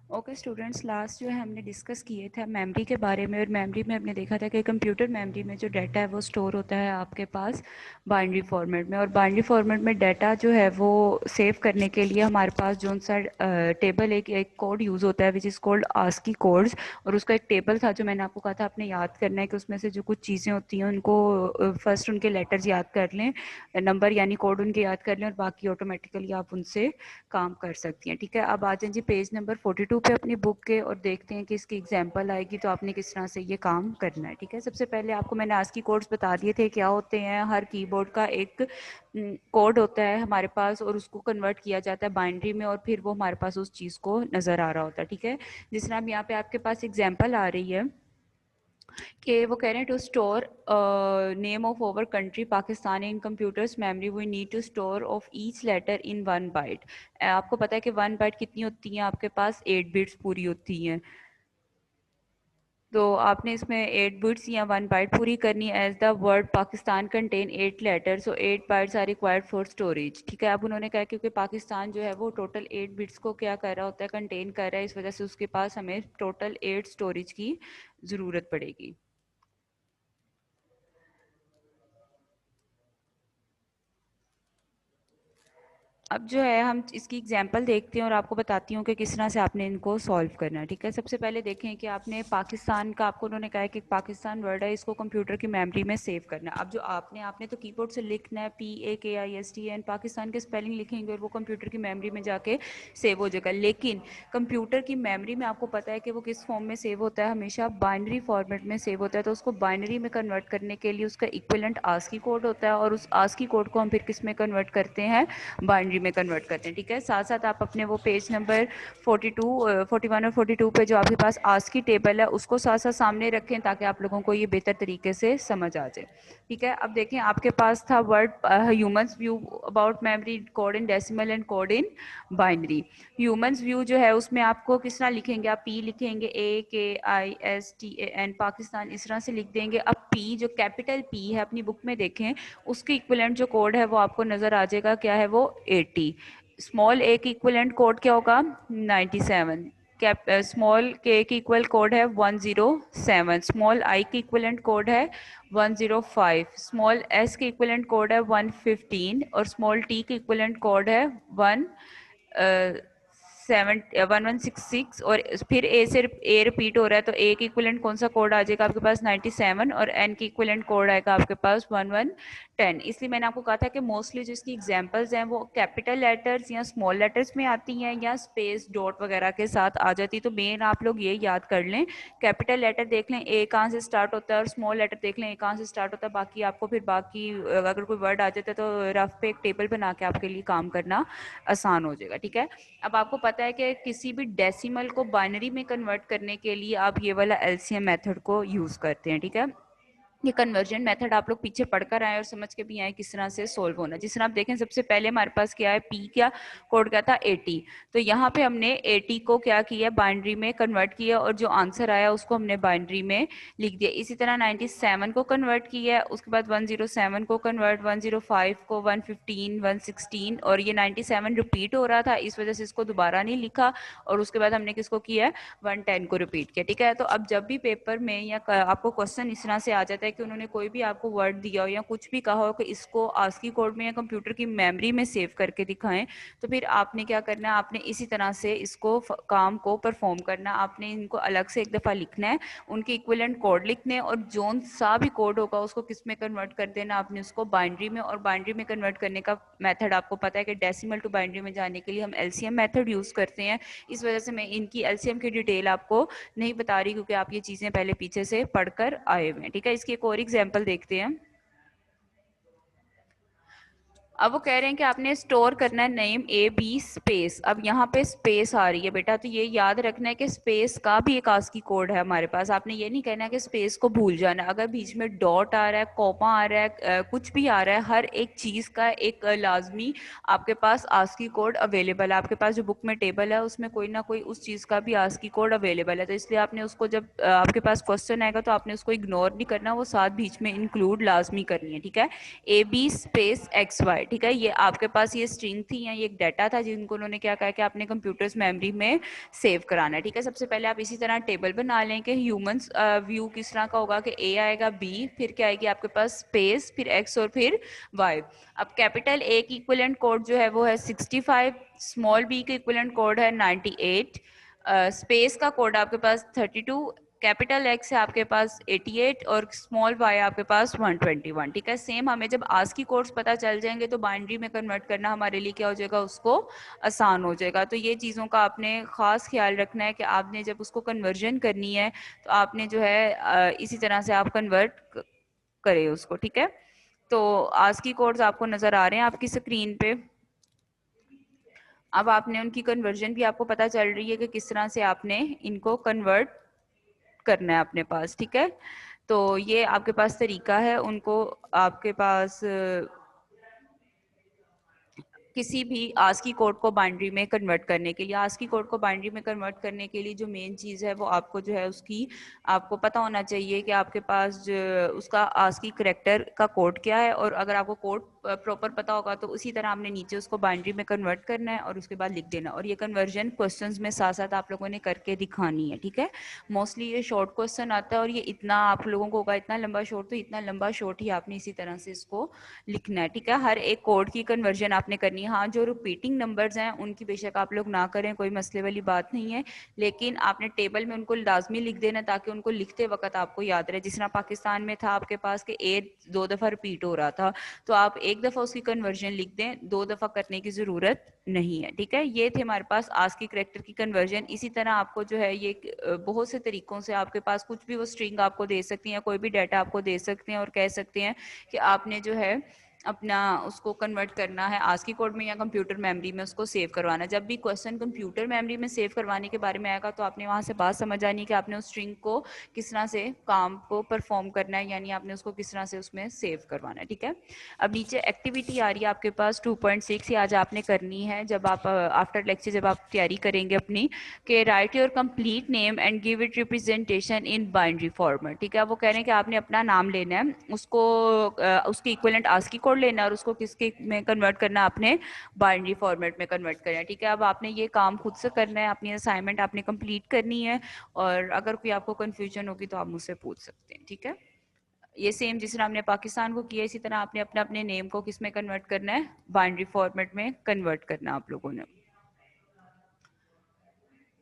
Okay students, last जो है हमने डिस्कस किए थे मेमोरी के बारे में, और मेमोरी में हमने देखा था कि कंप्यूटर मेमोरी में जो डाटा है वो स्टोर होता है आपके पास बाइनरी फॉर्मेट में। और बाइनरी फॉर्मेट में डाटा जो है वो सेव करने के लिए हमारे पास जो सा टेबल एक कोड यूज़ होता है which is called ASCII codes. और उसका एक टेबल था जो मैंने आपको कहा था आपने याद करना है कि उसमें से जो कुछ चीज़ें होती हैं उनको फर्स्ट उनके लेटर्स याद कर लें, नंबर यानी कोड उनके याद कर लें, और बाकी ऑटोमेटिकली आप उनसे काम कर सकती हैं। ठीक है, अब आ जाए जी पेज नंबर 42 पे अपनी बुक के, और देखते हैं कि इसकी एग्जांपल आएगी तो आपने किस तरह से ये काम करना है। ठीक है, सबसे पहले आपको मैंने आस्की कोड्स बता दिए थे क्या होते हैं। हर कीबोर्ड का एक कोड होता है हमारे पास, और उसको कन्वर्ट किया जाता है बाइनरी में, और फिर वो हमारे पास उस चीज़ को नज़र आ रहा होता है। ठीक है, जिस तरह यहाँ पे आपके पास एग्जाम्पल आ रही है कि वो कह रहे हैं to store name of our country Pakistan in computers memory we need to store of each letter in 1 byte. आपको पता है कि 1 बाइट कितनी होती है, आपके पास 8 बिट्स पूरी होती हैं। तो आपने इसमें 8 बिट्स या 1 बाइट पूरी करनी है। As the word Pakistan contain 8 letter, so 8 bytes are required for storage. ठीक है, अब उन्होंने कहा क्योंकि पाकिस्तान जो है वो टोटल 8 बिट्स को क्या कर रहा होता है, कंटेन कर रहा है, इस वजह से उसके पास हमें टोटल 8 स्टोरेज की ज़रूरत पड़ेगी। अब जो है हम इसकी एग्जांपल देखते हैं और आपको बताती हूँ कि किस तरह से आपने इनको सॉल्व करना है। ठीक है, सबसे पहले देखें कि आपने पाकिस्तान का, आपको उन्होंने कहा है कि पाकिस्तान वर्ड है, इसको कंप्यूटर की मेमोरी में सेव करना है। अब जो आपने तो कीबोर्ड से लिखना है PAKISTAN, पाकिस्तान के स्पेलिंग लिखेंगे और वो कंप्यूटर की मेमोरी में जाके सेव हो जाएगा। लेकिन कंप्यूटर की मेमोरी में आपको पता है कि वो किस फॉर्म में सेव होता है, हमेशा बाइनरी फॉर्मेट में सेव होता है। तो उसको बाइनरी में कन्वर्ट करने के लिए उसका इक्विवेलेंट आस्की कोड होता है, और उस आस्की कोड को हम फिर किस में कन्वर्ट करते हैं, बाइनरी में कन्वर्ट करते हैं। ठीक है, साथ साथ आप अपने वो पेज नंबर 41 और 42 पे जो आपके पास आस्क की टेबल है उसको साथ साथ सामने रखें ताकि आप लोगों को ये बेहतर तरीके से समझ आ जाए। ठीक है, अब देखें आपके पास था word humans view about memory code in decimal and code in binary. Humans view जो है उसमें आपको किस तरह लिखेंगे, आप P लिखेंगे AKISTAN पाकिस्तान, इस तरह से लिख देंगे। अब P जो कैपिटल P है अपनी बुक में देखें, उसके इक्विवेलेंट जो कोड है वो आपको नजर आ जाएगा, क्या है वो 80। स्मॉल a की इक्विवेलेंट कोड क्या होगा 97। कैप स्मॉल k की इक्वल कोड है 107। स्मॉल i की इक्विवेलेंट कोड है 105। स्मॉल s की इक्विवेलेंट कोड है 115, और स्मॉल t की इक्विवेलेंट कोड है 1166। और फिर ए से ए रिपीट हो रहा है तो ए की इक्विवेलेंट कौन सा कोड आ जाएगा आपके पास 97, और एन की इक्विवेलेंट कोड आएगा आपके पास 1110। इसलिए मैंने आपको कहा था कि मोस्टली जो इसकी एग्जांपल्स हैं वो कैपिटल लेटर्स या स्मॉल लेटर्स में आती हैं या स्पेस डॉट वगैरह के साथ आ जाती। तो मेन आप लोग ये याद कर लें, कैपिटल लेटर देख लें ए कहाँ से स्टार्ट होता है, और स्मॉल लेटर देख लें ए कहाँ से स्टार्ट होता है। बाकी आपको फिर बाकी अगर कोई वर्ड आ जाता है तो रफ पे एक टेबल बना के आपके लिए काम करना आसान हो जाएगा। ठीक है, अब आपको पता है कि किसी भी डेसिमल को बाइनरी में कन्वर्ट करने के लिए आप ये वाला एलसीएम मेथड को यूज करते हैं। ठीक है, ये कन्वर्जन मेथड आप लोग पीछे पढ़कर आए और समझ के भी आए किस तरह से सोल्व होना। जिस तरह आप देखें सबसे पहले हमारे पास क्या है, पी क्या कोड क्या था 80। तो यहाँ पे हमने 80 को क्या किया, बाइनरी में कन्वर्ट किया, और जो आंसर आया उसको हमने बाइनरी में लिख दिया। इसी तरह 97 को कन्वर्ट किया, उसके बाद 107 को कन्वर्ट, 105 को, 115, 116, और ये 97 रिपीट हो रहा था इस वजह से इसको दोबारा नहीं लिखा, और उसके बाद हमने किसको किया, 110 को रिपीट किया। ठीक है, तो अब जब भी पेपर में या आपको क्वेश्चन इस तरह से आ जाता है कि उन्होंने कोई भी आपको वर्ड दिया हो या कुछ भी कहा हो कि इसको आस्की कोड में या कंप्यूटर की मेमोरी में सेव करके दिखाएं, तो फिर आपने क्या करना है, आपने इसी तरह से इसको काम को परफॉर्म करना। आपने इनको अलग से एक दफ़ा लिखना है, उनके इक्विवेलेंट कोड लिखने, और जोन सा भी कोड होगा उसको किस में कन्वर्ट कर देना, आपने उसको बाइनरी में। और बाइनरी में कन्वर्ट करने का मेथड आपको पता है कि डेसिमल टू बाइनरी में जाने के लिए हम एलसीएम मेथड यूज़ करते हैं। इस वजह से मैं इनकी एलसीएम की डिटेल आपको नहीं बता रही, क्योंकि आप ये चीज़ें पहले पीछे से पढ़कर आए हुए हैं। ठीक है, इसकी एक और एग्जांपल देखते हैं। अब वो कह रहे हैं कि आपने स्टोर करना है नेम AB स्पेस। अब यहाँ पे स्पेस आ रही है बेटा, तो ये याद रखना है कि स्पेस का भी एक आस्की कोड है हमारे पास। आपने ये नहीं कहना कि स्पेस को भूल जाना। अगर बीच में डॉट आ रहा है, कॉमा आ रहा है, कुछ भी आ रहा है, हर एक चीज़ का एक लाजमी आपके पास आस्की कोड अवेलेबल है। आपके पास जो बुक में टेबल है उसमें कोई ना कोई उस चीज़ का भी आस्की कोड अवेलेबल है। तो इसलिए आपने उसको जब आपके पास क्वेश्चन आएगा तो आपने उसको इग्नोर नहीं करना, वो साथ बीच में इंक्लूड लाजमी करनी है। ठीक है, AB स्पेस XY। है, ठीक है। ये आपके पास ये स्ट्रिंग थी या ये एक डाटा था जिनको उन्होंने क्या कहा कि आपने कंप्यूटर्स मेमोरी में सेव कराना है, ठीक है। सबसे पहले आप इसी तरह टेबल बना लें कि ह्यूमंस व्यू किस तरह का होगा कि ए आएगा, बी, फिर क्या आएगी आपके पास स्पेस, फिर एक्स और फिर वाई। अब कैपिटल ए की इक्विवेलेंट कोड जो है वो है 65, स्मॉल बी की इक्विवेलेंट कोड है 98, स्पेस का कोड आपके पास 32, कैपिटल एक्स है आपके पास 88 और स्मॉल वाई आपके पास 121, ठीक है। सेम हमें जब आस्की कोड्स पता चल जाएंगे तो बाइनरी में कन्वर्ट करना हमारे लिए क्या हो जाएगा, उसको आसान हो जाएगा। तो ये चीज़ों का आपने ख़ास ख्याल रखना है कि आपने जब उसको कन्वर्जन करनी है तो आपने जो है इसी तरह से आप कन्वर्ट करें उसको, ठीक है। तो आस्की कोड्स आपको नज़र आ रहे हैं आपकी स्क्रीन पे। अब आपने उनकी कन्वर्जन भी आपको पता चल रही है कि किस तरह से आपने इनको कन्वर्ट करना है अपने पास, ठीक है। तो ये आपके पास तरीका है उनको आपके पास किसी भी आस्की कोड को बाइनरी में कन्वर्ट करने के लिए। आस्की कोड को बाइनरी में कन्वर्ट करने के लिए जो मेन चीज़ है वो आपको जो है उसकी आपको पता होना चाहिए कि आपके पास जो उसका आस्की करैक्टर का कोड क्या है, और अगर आपको कोड प्रॉपर पता होगा तो उसी तरह आपने नीचे उसको बाइनरी में कन्वर्ट करना है और उसके बाद लिख देना। और ये कन्वर्जन क्वेश्चंस में साथ साथ आप लोगों ने करके दिखानी है, ठीक है। मोस्टली ये शॉर्ट क्वेश्चन आता है और ये इतना आप लोगों को होगा इतना लंबा शॉर्ट, तो इतना लंबा शॉर्ट ही आपने इसी तरह से इसको लिखना है, ठीक है। हर एक कोड की कन्वर्जन आपने करनी है। हाँ, जो रिपीटिंग नंबर्स हैं उनकी बेशक आप लोग ना करें, कोई मसले वाली बात नहीं है, लेकिन आपने टेबल में उनको लाजमी लिख देना ताकि उनको लिखते वक्त आपको याद रहे। जिस तरह पाकिस्तान में था आपके पास कि ए 2 दफ़ा रिपीट हो रहा था, तो आप एक दफ़ा उसकी कन्वर्जन लिख दें, 2 दफ़ा करने की ज़रूरत नहीं है, ठीक है। ये थे हमारे पास आस्की करैक्टर की कन्वर्जन। इसी तरह आपको जो है ये बहुत से तरीकों से आपके पास कुछ भी वो स्ट्रिंग आपको दे सकती हैं, कोई भी डाटा आपको दे सकते हैं और कह सकते हैं कि आपने जो है अपना उसको कन्वर्ट करना है आस्की कोड में या कंप्यूटर मेमोरी में उसको सेव करवाना है। जब भी क्वेश्चन कंप्यूटर मेमोरी में सेव करवाने के बारे में आएगा तो आपने वहाँ से बात समझ आनी है कि आपने उस स्ट्रिंग को किस तरह से काम को परफॉर्म करना है, यानी आपने उसको किस तरह से उसमें सेव करवाना है, ठीक है। अब नीचे एक्टिविटी आ रही है आपके पास 2.6, ये आज आपने करनी है जब आप आफ्टर लेक्चर जब आप तैयारी करेंगे अपनी, कि right your complete name and give it representation in binary format, ठीक है। वो कह रहे हैं कि आपने अपना नाम लेना है, उसको उसकी इक्विवेलेंट आस्की कोड लेना है और उसको किसके में कन्वर्ट करना है, आपने बाइनरी फॉर्मेट में कन्वर्ट करना है, ठीक है। अब आपने ये काम खुद से करना है, अपनी असाइनमेंट आपने कंप्लीट करनी है, और अगर कोई आपको कन्फ्यूजन होगी तो आप मुझसे पूछ सकते हैं, ठीक है। ये सेम जिस तरह हमने पाकिस्तान को किया इसी तरह आपने अपने अपने नेम को किस में कन्वर्ट करना है, बाइनरी फॉर्मेट में कन्वर्ट करना आप लोगों ने।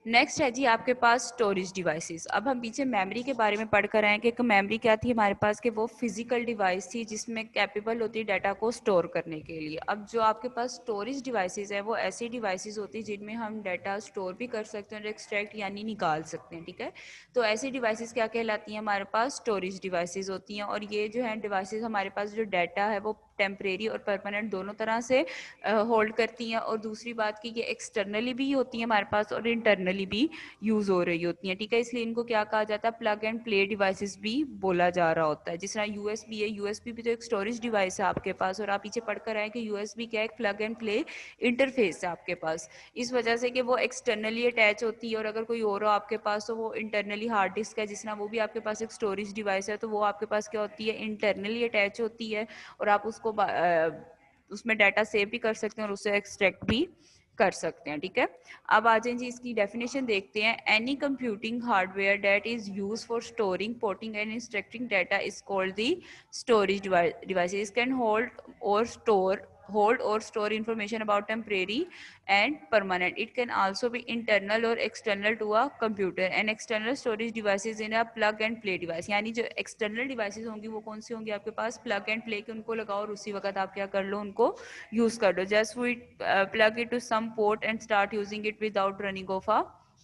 नेक्स्ट है जी आपके पास स्टोरेज डिवाइसेस। अब हम पीछे मेमोरी के बारे में पढ़ कर आए कि मेमोरी क्या थी हमारे पास, कि वो फिजिकल डिवाइस थी जिसमें कैपेबल होती है डाटा को स्टोर करने के लिए। अब जो आपके पास स्टोरेज डिवाइसेस है वो ऐसी डिवाइसेस होती है जिनमें हम डाटा स्टोर भी कर सकते हैं और एक्सट्रैक्ट यानी निकाल सकते हैं, ठीक है। तो ऐसी डिवाइसेस क्या कहलाती हैं, हमारे पास स्टोरेज डिवाइसेस होती हैं। और ये जो है डिवाइसेस हमारे पास जो डाटा है वो टेम्परेरी और परमानेंट दोनों तरह से होल्ड करती हैं। और दूसरी बात कि ये एक्सटर्नली भी होती है हमारे पास और इंटरनली भी यूज हो रही होती हैं, ठीक है। इसलिए इनको क्या कहा जाता है, प्लग एंड प्ले डिवाइसेस भी बोला जा रहा होता है। जिस तरह यूएसबी है, यूएसबी भी तो एक स्टोरेज डिवाइस है आपके पास, और आप पीछे पढ़कर आए कि यूएसबी क्या है, एक प्लग एंड प्ले इंटरफेस है आपके पास, इस वजह से कि वो एक्सटर्नली अटैच होती है। और अगर कोई और हो आपके पास तो वो इंटरनली हार्ड डिस्क है, जिस तरह वो भी आपके पास एक स्टोरेज डिवाइस है, तो वो आपके पास क्या होती है, इंटरनली अटैच होती है, और आप उसको उसमें डाटा सेव भी कर सकते हैं और उससे एक्सट्रैक्ट भी कर सकते हैं, ठीक है। अब आ जाए जी इसकी डेफिनेशन देखते हैं। Any computing hardware that is use for storing, porting and instructing data is called the storage devices. Can hold or store information about temporary and permanent. It can also be internal or external to a computer. And external storage devices in a plug and play device, यानी जो external devices होंगी वो कौन सी होंगी आपके पास, plug and play के उनको लगाओ और उसी वक्त आप क्या कर लो, उनको यूज कर दो। Just we plug it to some port and start using it without running off a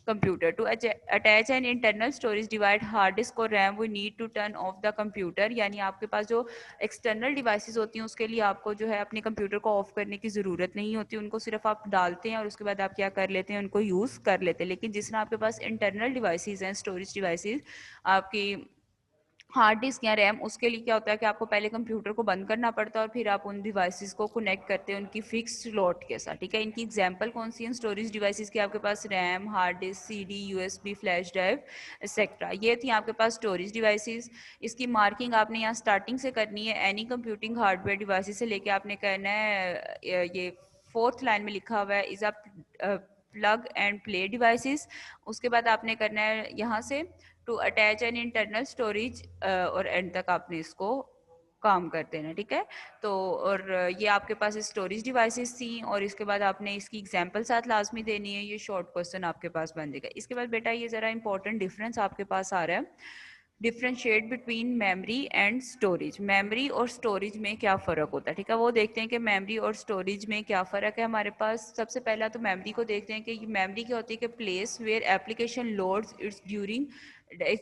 computer. To attach an internal storage device, hard disk और RAM, we need to turn off the computer. यानी आपके पास जो external devices होती हैं उसके लिए आपको जो है अपने कंप्यूटर को ऑफ करने की ज़रूरत नहीं होती, उनको सिर्फ आप डालते हैं और उसके बाद आप क्या कर लेते हैं, उनको यूज़ कर लेते हैं। लेकिन जिस तरह आपके पास इंटरनल डिवाइसेस हैं, स्टोरेज डिवाइसेस आपकी हार्ड डिस्क या रैम, उसके लिए क्या होता है कि आपको पहले कंप्यूटर को बंद करना पड़ता है और फिर आप उन डिवाइसेस को कनेक्ट करते हैं उनकी फिक्स स्लॉट के साथ, ठीक है। इनकी एग्जांपल कौन सी है स्टोरेज डिवाइसेस की? आपके पास RAM, hard disk, CD, USB, flash drive etcetera, ये थी आपके पास स्टोरेज डिवाइसेस। इसकी मार्किंग आपने यहाँ स्टार्टिंग से करनी है, एनी कंप्यूटिंग हार्डवेयर डिवाइसेस से लेके आपने करना है, ये फोर्थ लाइन में लिखा हुआ है is a plug and play devices. उसके बाद आपने करना है यहाँ से to attach an internal storage, और एंड तक आपने इसको काम करते हैं, ठीक है। तो और ये आपके पास स्टोरेज डिवाइसेस थी, और इसके बाद आपने इसकी एग्जांपल साथ लाजमी देनी है, ये शॉर्ट क्वेश्चन आपके पास बन जाएगा। इसके बाद बेटा ये जरा इंपॉर्टेंट डिफरेंस आपके पास आ रहा है, differentiate between memory and storage. Memory और स्टोरेज में क्या फ़र्क होता है, ठीक है, वो देखते हैं कि मेमोरी और स्टोरेज में क्या फ़र्क है हमारे पास। सबसे पहला तो मेमोरी को देखते हैं कि मेमोरी क्या होती है कि place where application loads its during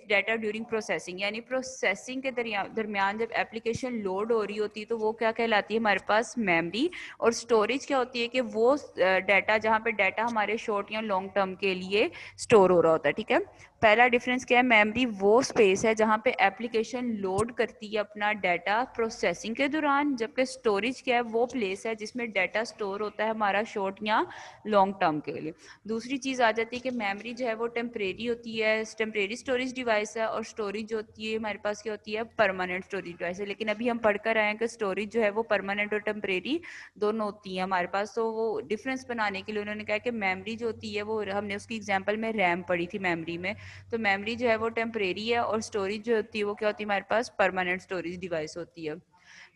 data during processing, यानी प्रोसेसिंग के दरमियान जब एप्लीकेशन लोड हो रही होती है तो वो क्या कहलाती है हमारे पास? मेमोरी। और स्टोरेज क्या होती है कि वो डाटा, जहाँ पे डाटा हमारे शॉर्ट या लॉन्ग टर्म के लिए स्टोर हो रहा होता है, ठीक है। पहला डिफरेंस क्या है? मेमोरी वो स्पेस है जहाँ पे एप्लीकेशन लोड करती है अपना डाटा प्रोसेसिंग के दौरान, जबकि स्टोरेज क्या है? वो प्लेस है जिसमें डाटा स्टोर होता है हमारा शॉर्ट या लॉन्ग टर्म के लिए। दूसरी चीज़ आ जाती है कि मेमोरी जो है वो टेम्परेरी होती है, टेम्परेरी स्टोरेज डिवाइस है, और स्टोरेज जो होती है हमारे पास क्या होती है? परमानेंट स्टोरेज डिवाइस है। लेकिन अभी हम पढ़कर आए हैं कि स्टोरेज जो है वो परमानेंट और टेम्परेरी दोनों होती है हमारे पास। तो वो डिफरेंस बनाने के लिए उन्होंने कहा कि मेमोरी जो होती है वो, हमने उसकी एग्जाम्पल में रैम पढ़ी थी मेमोरी में, तो मेमोरी जो है वो टेम्परेरी है, और स्टोरेज जो होती है वो क्या होती है हमारे पास? परमानेंट स्टोरेज डिवाइस होती है।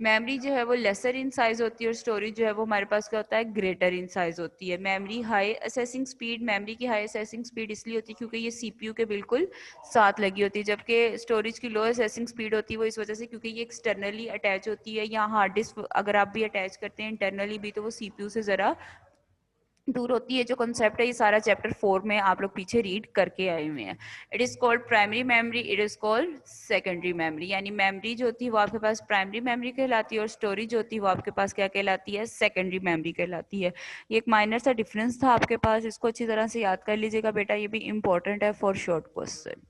मेमोरी जो है वो लेसर इन साइज होती है, और स्टोरेज जो है वो हमारे पास क्या होता है? ग्रेटर इन साइज होती है। Memory high assessing speed, memory की हाई असेसिंग स्पीड इसलिए होती है क्योंकि ये सीपीयू के बिल्कुल साथ लगी होती है, जबकि स्टोरेज की लो असेसिंग स्पीड होती है वो इस वजह से क्योंकि ये एक्सटर्नली अटैच होती है, या हार्ड डिस्क अगर आप भी अटैच करते हैं इंटरनली भी तो वो सीपीयू से ज़रा दूर होती है। जो कॉन्सेप्ट है ये सारा चैप्टर 4 में आप लोग पीछे रीड करके आए हुए हैं। It is called primary memory, it is called secondary memory, यानी मेमोरी जो होती है वो आपके पास प्राइमरी मेमोरी कहलाती है, और स्टोरेज जो होती है वो आपके पास क्या कहलाती है? सेकेंडरी मेमोरी कहलाती है। ये एक माइनर सा डिफरेंस था आपके पास, इसको अच्छी तरह से याद कर लीजिएगा बेटा, ये भी इंपॉर्टेंट है फॉर शॉर्ट क्वेश्चन।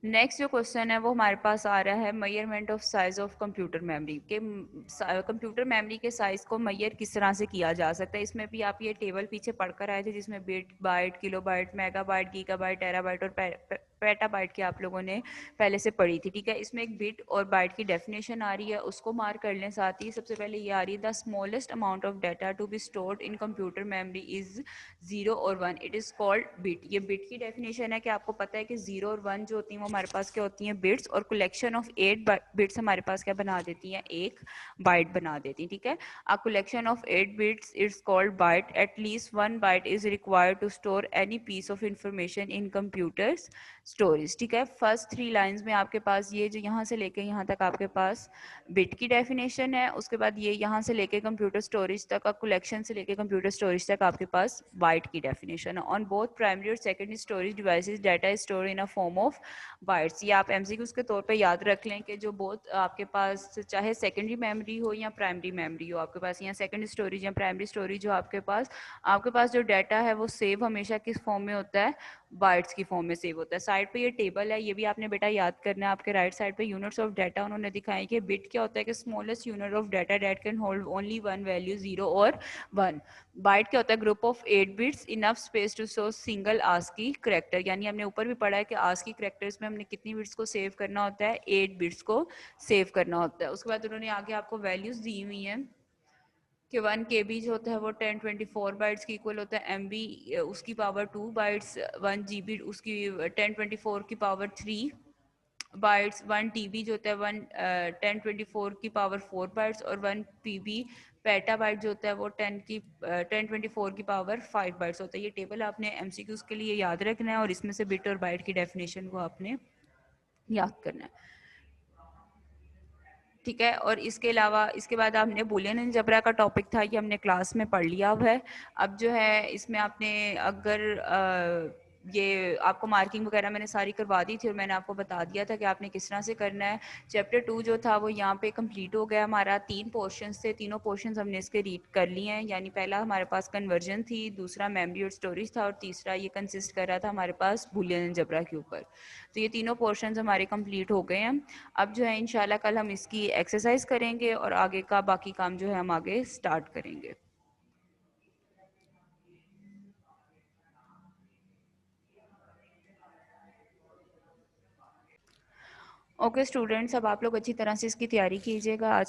नेक्स्ट जो क्वेश्चन है वो हमारे पास आ रहा है, measurement of size of computer memory के। कंप्यूटर मेमोरी के साइज को मेजर किस तरह से किया जा सकता है? इसमें भी आप ये टेबल पीछे पढ़कर आए थे जिसमें bit, byte, kilobyte, megabyte, gigabyte, terabyte और पेटाबाइट की आप लोगों ने पहले से पढ़ी थी, ठीक है। इसमें एक बिट और बाइट की डेफिनेशन आ रही है, उसको मार्क कर लें। साथ ही सबसे पहले ये आ रही है, the smallest amount of data to be stored in computer memory is 0 और 1, इट इज कॉल्ड बिट। ये बिट की डेफिनेशन है कि आपको पता है कि 0 और 1 जो होती हैं वो हमारे पास क्या होती हैं? बिट्स, और कलेक्शन ऑफ 8 बिट्स हमारे पास क्या बना देती हैं? एक बाइट बना देती हैं, ठीक है। A collection of 8 bits is called byte, at least 1 byte is required to store any piece of information in computers storage, ठीक है। फर्स्ट 3 लाइंस में आपके पास ये जो यहाँ से लेके यहाँ तक आपके पास बिट की डेफिनेशन है, उसके बाद ये यहाँ से लेके कंप्यूटर स्टोरेज तक का, कलेक्शन से लेके कंप्यूटर स्टोरेज तक आपके पास बाइट की डेफिनेशन है। ऑन बोथ प्राइमरी और secondary storage devices data is store in a form of bytes. ये आप एमसीक्यूज के तौर पे याद रख लें कि जो बोथ आपके पास चाहे सेकेंडरी मेमोरी हो या प्राइमरी मेमोरी हो, आपके पास या सेकेंडरी स्टोरेज या प्राइमरी स्टोरेज हो, आपके पास जो डाटा है वो सेव हमेशा किस फॉर्म में होता है? बाइट्स की फॉर्म में सेव होता है। साइड पे ये टेबल है, ये भी आपने बेटा याद करना है। आपके राइट साइड पे यूनिट्स ऑफ डाटा उन्होंने दिखाई कि बिट क्या होता है कि smallest unit of data that can hold only one value, 0 और 1। बाइट क्या होता है? Group of 8 bits, enough space to show single ASCII character, यानी हमने ऊपर भी पढ़ा है कि आस्की करेक्टर्स में हमने कितनी बिट्स को सेव करना होता है? 8 बिट्स को सेव करना होता है। उसके बाद उन्होंने आगे आपको वैल्यूज दी हुई हैं कि 1 KB जो होता है वो 1024 बाइट्स की इक्वल होता है, MB उसकी पावर 2 बाइट्स, 1 GB उसकी 1024 की पावर 3 बाइट्स, 1 TB जो होता है 1024 की पावर 4 बाइट्स, और 1 PB पेटा बाइट जो होता है वो 1024 की पावर 5 बाइट्स होता है। ये टेबल आपने MCQs के लिए याद रखना है, और इसमें से बिट और बाइट की डेफिनेशन को आपने याद करना है, ठीक है। और इसके अलावा इसके बाद हमने बूलियन अलजेब्रा का टॉपिक था, ये हमने क्लास में पढ़ लिया हुआ है। अब जो है इसमें आपने अगर ये आपको मार्किंग वगैरह मैंने सारी करवा दी थी और मैंने आपको बता दिया था कि आपने किस तरह से करना है। चैप्टर 2 जो था वो यहाँ पे कंप्लीट हो गया हमारा। 3 पोर्शंस थे, तीनों पोर्शंस हमने इसके रीड कर लिए हैं। यानी पहला हमारे पास कन्वर्जन थी, दूसरा मेमोरी और स्टोरेज था और तीसरा ये कंसिस्ट कर रहा था हमारे पास बूलियन अलजेब्रा के ऊपर। तो ये तीनों पोर्शंस हमारे कंप्लीट हो गए हैं। अब जो है इंशाल्लाह कल हम इसकी एक्सरसाइज करेंगे और आगे का बाकी काम जो है हम आगे स्टार्ट करेंगे। ओके स्टूडेंट्स, अब आप लोग अच्छी तरह से इसकी तैयारी कीजिएगा। आज